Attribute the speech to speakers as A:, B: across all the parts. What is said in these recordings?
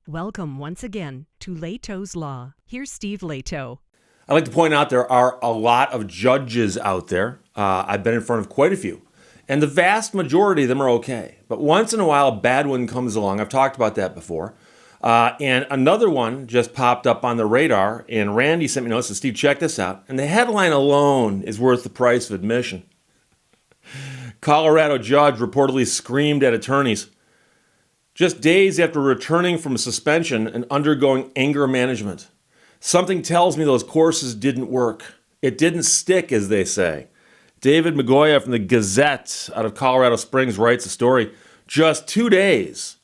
A: Welcome once again to Lehto's Law. Here's Steve Lehto.
B: I'd like to point out there are a lot of judges out there. I've been in front of quite a few. And the vast majority of them are okay. But once in a while, a bad one comes along. I've talked about that before. And another one just popped up on the radar. And Randy sent me notes and Steve, check this out. And the headline alone is worth the price of admission. Colorado judge reportedly screamed at attorneys just days after returning from a suspension and undergoing anger management. Something tells me those courses didn't work. It didn't stick, as they say. David Magoya from the Gazette out of Colorado Springs writes a story just 2 days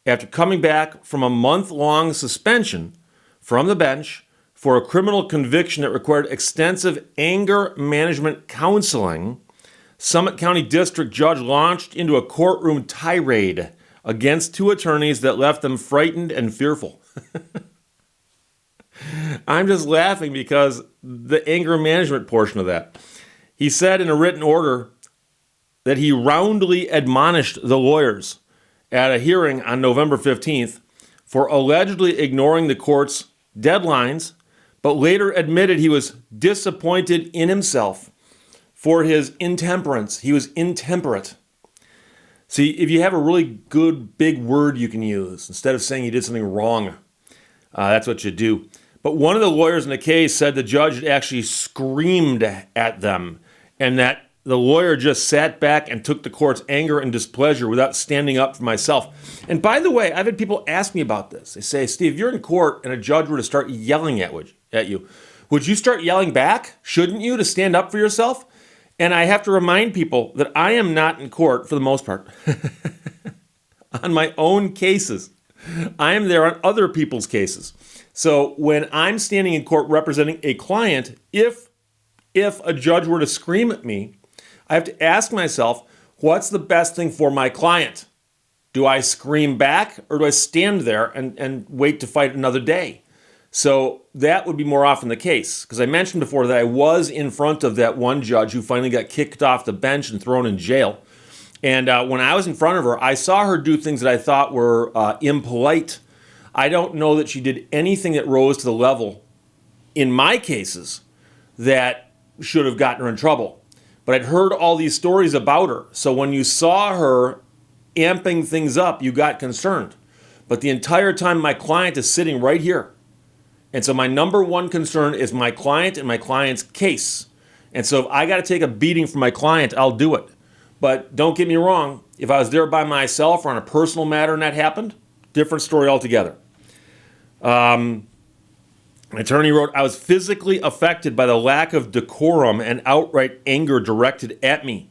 B: after coming back from a month-long suspension from the bench for a criminal conviction that required extensive anger management counseling. Summit County District Judge launched into a courtroom tirade against two attorneys that left them frightened and fearful. I'm just laughing because the anger management portion of that. He said in a written order that he roundly admonished the lawyers at a hearing on November 15th for allegedly ignoring the court's deadlines, but later admitted he was disappointed in himself for his intemperance. He was intemperate. See, if you have a really good big word you can use, instead of saying you did something wrong, that's what you do. But one of the lawyers in the case said the judge had actually screamed at them and that the lawyer just sat back and took the court's anger and displeasure without standing up for myself. And by the way, I've had people ask me about this. They say, Steve, if you're in court and a judge were to start yelling at you, would you start yelling back? Shouldn't you, to stand up for yourself? And I have to remind people that I am not in court for the most part on my own cases. I am there on other people's cases. So when I'm standing in court representing a client, if a judge were to scream at me, I have to ask myself, what's the best thing for my client? Do I scream back or do I stand there and wait to fight another day? So that would be more often the case, because I mentioned before that I was in front of that one judge who finally got kicked off the bench and thrown in jail. And when I was in front of her, I saw her do things that I thought were impolite. I don't know that she did anything that rose to the level, in my cases, that should have gotten her in trouble. But I'd heard all these stories about her. So when you saw her amping things up, you got concerned. But the entire time my client is sitting right here. And so my number one concern is my client and my client's case. And so if I got to take a beating from my client, I'll do it. But don't get me wrong, if I was there by myself or on a personal matter and that happened, different story altogether. An attorney wrote, I was physically affected by the lack of decorum and outright anger directed at me.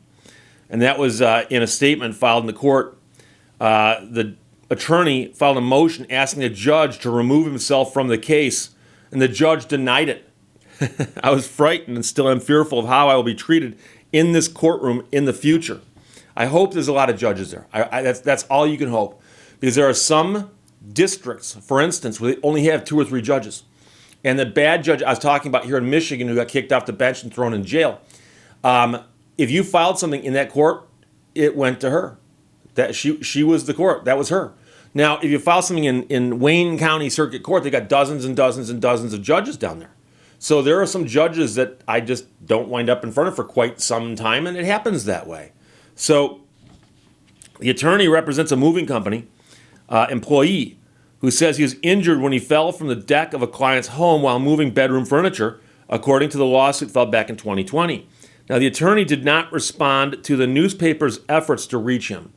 B: And that was in a statement filed in the court. The attorney filed a motion asking the judge to remove himself from the case, and the judge denied it. I was frightened and still am fearful of how I will be treated in this courtroom in the future. I hope there's a lot of judges there. That's all you can hope. Because there are some districts, for instance, where they only have 2 or 3 judges. And the bad judge I was talking about here in Michigan who got kicked off the bench and thrown in jail, if you filed something in that court, it went to her. That she was the court. That was her. Now, if you file something in Wayne County Circuit Court, they got dozens and dozens and dozens of judges down there. So there are some judges that I just don't wind up in front of for quite some time, and it happens that way. So the attorney represents a moving company employee who says he was injured when he fell from the deck of a client's home while moving bedroom furniture, according to the lawsuit filed back in 2020. Now, the attorney did not respond to the newspaper's efforts to reach him.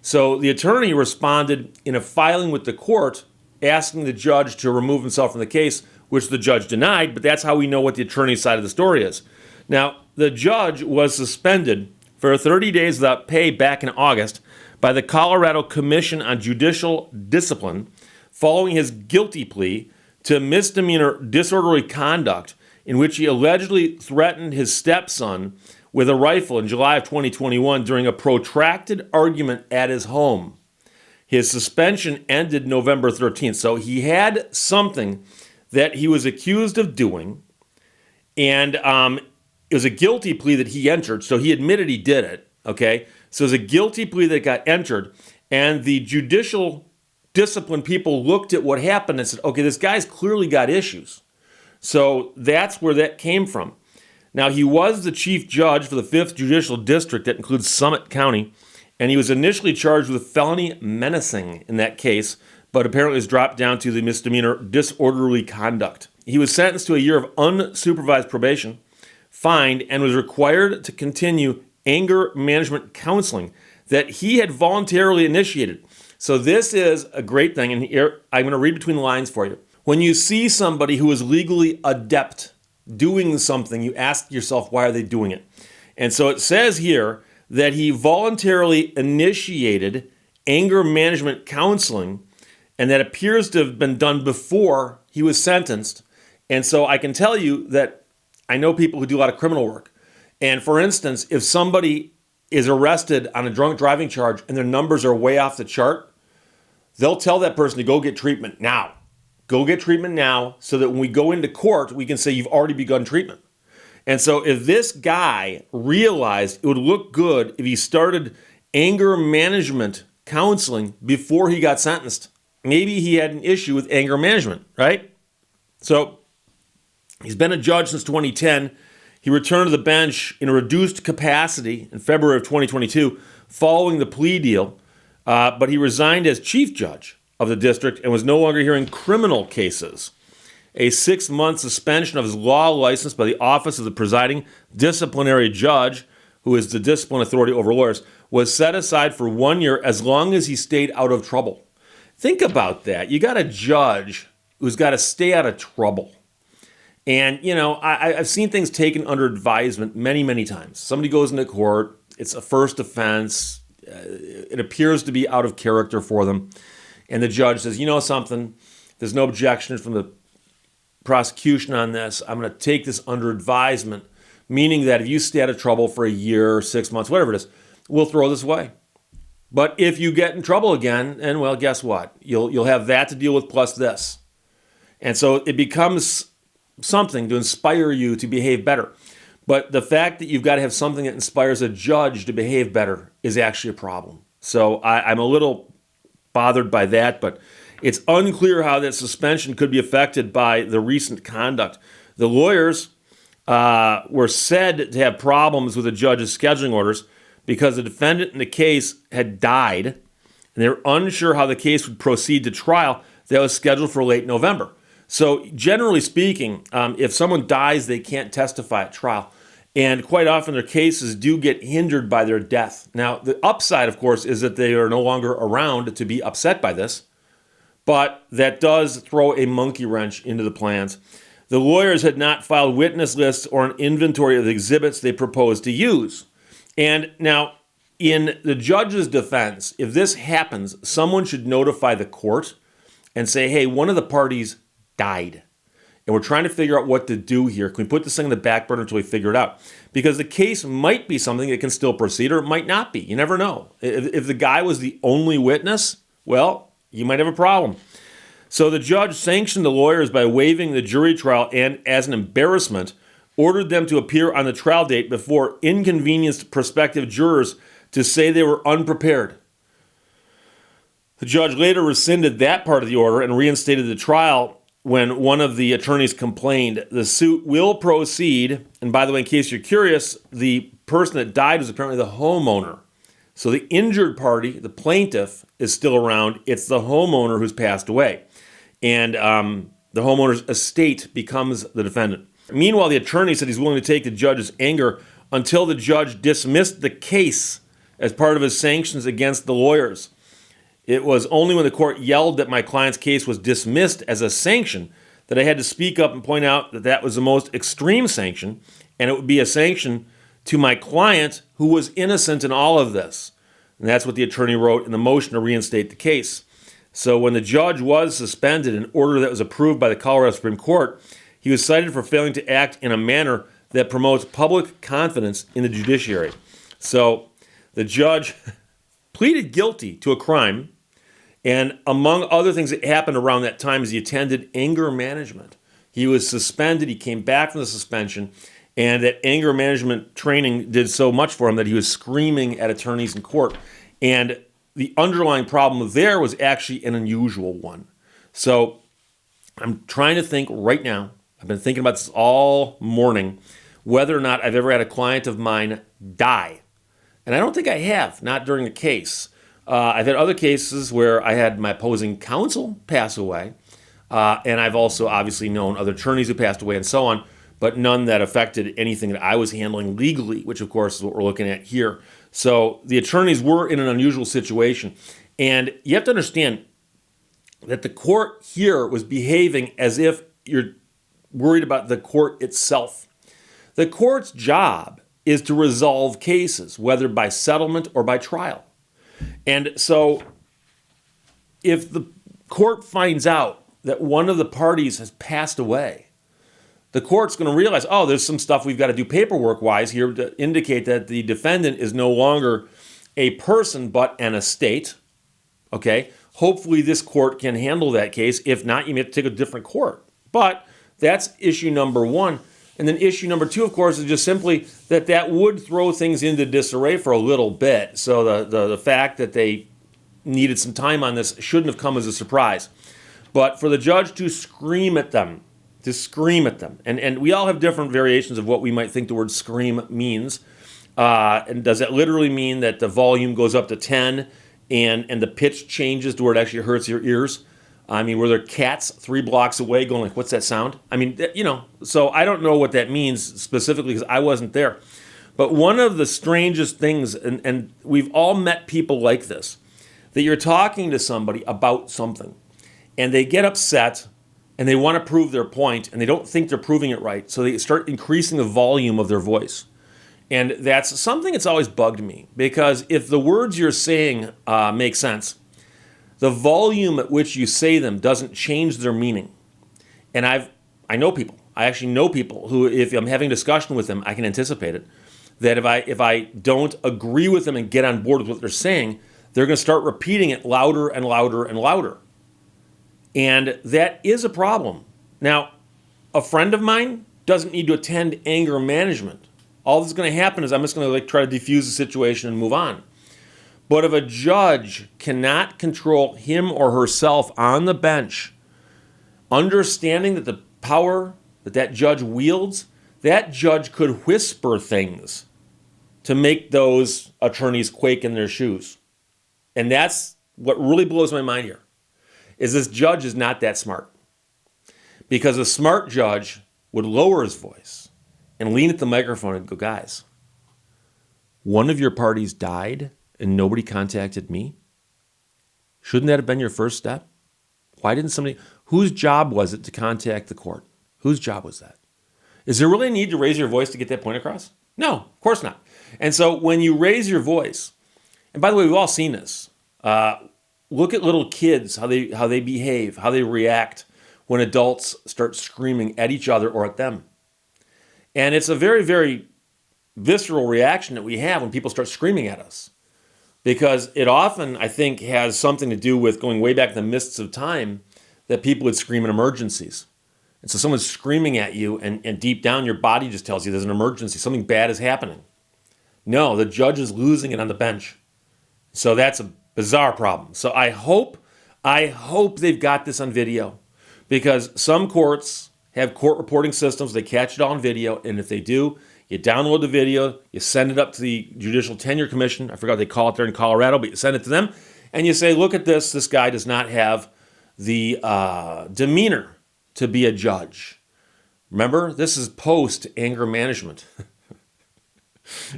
B: So the attorney responded in a filing with the court asking the judge to remove himself from the case, which the judge denied, but that's how we know what the attorney's side of the story is. Now, the judge was suspended for 30 days without pay back in August by the Colorado Commission on Judicial Discipline following his guilty plea to misdemeanor disorderly conduct in which he allegedly threatened his stepson with a rifle in July of 2021 during a protracted argument at his home. His suspension ended November 13th. So he had something that he was accused of doing, and it was a guilty plea that he entered. So he admitted he did it, okay? So it was a guilty plea that got entered, and the Judicial disciplined people looked at what happened and said, okay, this guy's clearly got issues. So that's where that came from. Now, he was the chief judge for the 5th Judicial District that includes Summit County, and he was initially charged with felony menacing in that case, but apparently was dropped down to the misdemeanor disorderly conduct. He was sentenced to a year of unsupervised probation, fined, and was required to continue anger management counseling that he had voluntarily initiated. So this is a great thing, and here I'm going to read between the lines for you. When you see somebody who is legally adept doing something, you ask yourself, why are they doing it? And so it says here that he voluntarily initiated anger management counseling, and that appears to have been done before he was sentenced. And so I can tell you that I know people who do a lot of criminal work. And for instance, if somebody is arrested on a drunk driving charge and their numbers are way off the chart, they'll tell that person to go get treatment now. Go get treatment now so that when we go into court, we can say you've already begun treatment. And so if this guy realized it would look good if he started anger management counseling before he got sentenced, maybe he had an issue with anger management, right? So he's been a judge since 2010. He returned to the bench in a reduced capacity in February of 2022 following the plea deal, but he resigned as chief judge of the district and was no longer hearing criminal cases. A 6-month suspension of his law license by the Office of the Presiding Disciplinary Judge, who is the discipline authority over lawyers, was set aside for 1 year as long as he stayed out of trouble. Think about that. You got a judge who's got to stay out of trouble. And, you know, I've seen things taken under advisement many, many times. Somebody goes into court, it's a first offense, it appears to be out of character for them, and the judge says, you know something, there's no objection from the prosecution on this. I'm going to take this under advisement, meaning that if you stay out of trouble for a year, 6 months, whatever it is, we'll throw this away. But if you get in trouble again, and well, guess what? You'll have that to deal with plus this. And so it becomes something to inspire you to behave better. But the fact that you've got to have something that inspires a judge to behave better is actually a problem. So I'm a little bothered by that, but it's unclear how that suspension could be affected by the recent conduct. The lawyers were said to have problems with the judge's scheduling orders because the defendant in the case had died, and they were unsure how the case would proceed to trial that was scheduled for late November. So generally speaking, if someone dies, they can't testify at trial. And quite often their cases do get hindered by their death. Now, the upside, of course, is that they are no longer around to be upset by this. But that does throw a monkey wrench into the plans. The lawyers had not filed witness lists or an inventory of the exhibits they proposed to use. And now, in the judge's defense, if this happens, someone should notify the court and say, hey, one of the parties died, and we're trying to figure out what to do here. Can we put this thing in the back burner until we figure it out? Because the case might be something that can still proceed, or it might not be. You never know. If the guy was the only witness, well, you might have a problem. So the judge sanctioned the lawyers by waiving the jury trial and, as an embarrassment, ordered them to appear on the trial date before inconvenienced prospective jurors to say they were unprepared. The judge later rescinded that part of the order and reinstated the trial when one of the attorneys complained. The suit will proceed, and by the way, in case you're curious, the person that died was apparently the homeowner. So the injured party, the plaintiff, is still around. It's the homeowner who's passed away. And the homeowner's estate becomes the defendant. Meanwhile, the attorney said he's willing to take the judge's anger until the judge dismissed the case as part of his sanctions against the lawyers. It was only when the court yelled that my client's case was dismissed as a sanction that I had to speak up and point out that that was the most extreme sanction, and it would be a sanction to my client who was innocent in all of this. And that's what the attorney wrote in the motion to reinstate the case. So when the judge was suspended, an order that was approved by the Colorado Supreme Court, he was cited for failing to act in a manner that promotes public confidence in the judiciary. So the judge pleaded guilty to a crime, and among other things that happened around that time is he attended anger management. He was suspended, he came back from the suspension, and that anger management training did so much for him that he was screaming at attorneys in court. And the underlying problem there was actually an unusual one. So I'm trying to think right now, I've been thinking about this all morning, whether or not I've ever had a client of mine die. And I don't think I have, not during a case. I've had other cases where I had my opposing counsel pass away, and I've also obviously known other attorneys who passed away and so on, but none that affected anything that I was handling legally, which of course is what we're looking at here. So the attorneys were in an unusual situation. And you have to understand that the court here was behaving as if you're worried about the court itself. The court's job is to resolve cases, whether by settlement or by trial. And so if the court finds out that one of the parties has passed away, the court's going to realize, oh, there's some stuff we've got to do paperwork-wise here to indicate that the defendant is no longer a person but an estate. Okay? Hopefully this court can handle that case. If not, you may have to take a different court. But that's issue number one. And then issue number two, of course, is just simply that would throw things into disarray for a little bit. So the fact that they needed some time on this shouldn't have come as a surprise. But for the judge to scream at them, and we all have different variations of what we might think the word scream means. And does that literally mean that the volume goes up to 10 and the pitch changes to where it actually hurts your ears? I mean, were there cats 3 blocks away going like, what's that sound? I mean, so I don't know what that means specifically because I wasn't there. But one of the strangest things, and we've all met people like this, that you're talking to somebody about something and they get upset and they want to prove their point and they don't think they're proving it right. So they start increasing the volume of their voice. And that's something that's always bugged me because if the words you're saying make sense, the volume at which you say them doesn't change their meaning. And I know people. I actually know people who, if I'm having a discussion with them, I can anticipate it. That if I don't agree with them and get on board with what they're saying, they're going to start repeating it louder and louder and louder. And that is a problem. Now, a friend of mine doesn't need to attend anger management. All that's going to happen is I'm just going to try to defuse the situation and move on. But if a judge cannot control him or herself on the bench, understanding that the power that judge wields, that judge could whisper things to make those attorneys quake in their shoes. And that's what really blows my mind here, is this judge is not that smart. Because a smart judge would lower his voice and lean at the microphone and go, guys, one of your parties died and nobody contacted me? Shouldn't that have been your first step? Why didn't somebody, whose job was it to contact the court? Whose job was that? Is there really a need to raise your voice to get that point across? No, of course not. And so when you raise your voice, and by the way, we've all seen this. Look at little kids, how they behave, how they react when adults start screaming at each other or at them. And it's a very, very visceral reaction that we have when people start screaming at us. Because it often, I think, has something to do with going way back in the mists of time that people would scream in emergencies. And so someone's screaming at you, and deep down your body just tells you there's an emergency, something bad is happening. No, the judge is losing it on the bench. So that's a bizarre problem. So I hope they've got this on video, because some courts have court reporting systems, they catch it all on video, and if they do, you download the video, you send it up to the Judicial Tenure Commission. I forgot what they call it there in Colorado, but you send it to them, and you say, look at this. This guy does not have the demeanor to be a judge. Remember, this is post-anger management.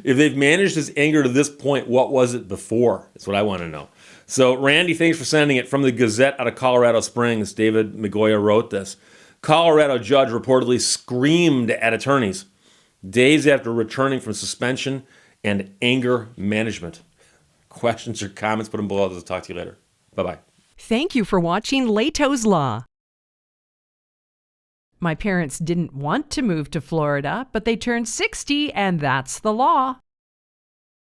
B: If they've managed his anger to this point, what was it before? That's what I want to know. So, Randy, thanks for sending it from the Gazette out of Colorado Springs. David Migoya wrote this. Colorado judge reportedly screamed at attorneys days after returning from suspension and anger management. Questions or comments, put them below. I'll talk to you later. Bye-bye.
A: Thank you for watching Lehto's Law. My parents didn't want to move to Florida, but they turned 60 and that's the law.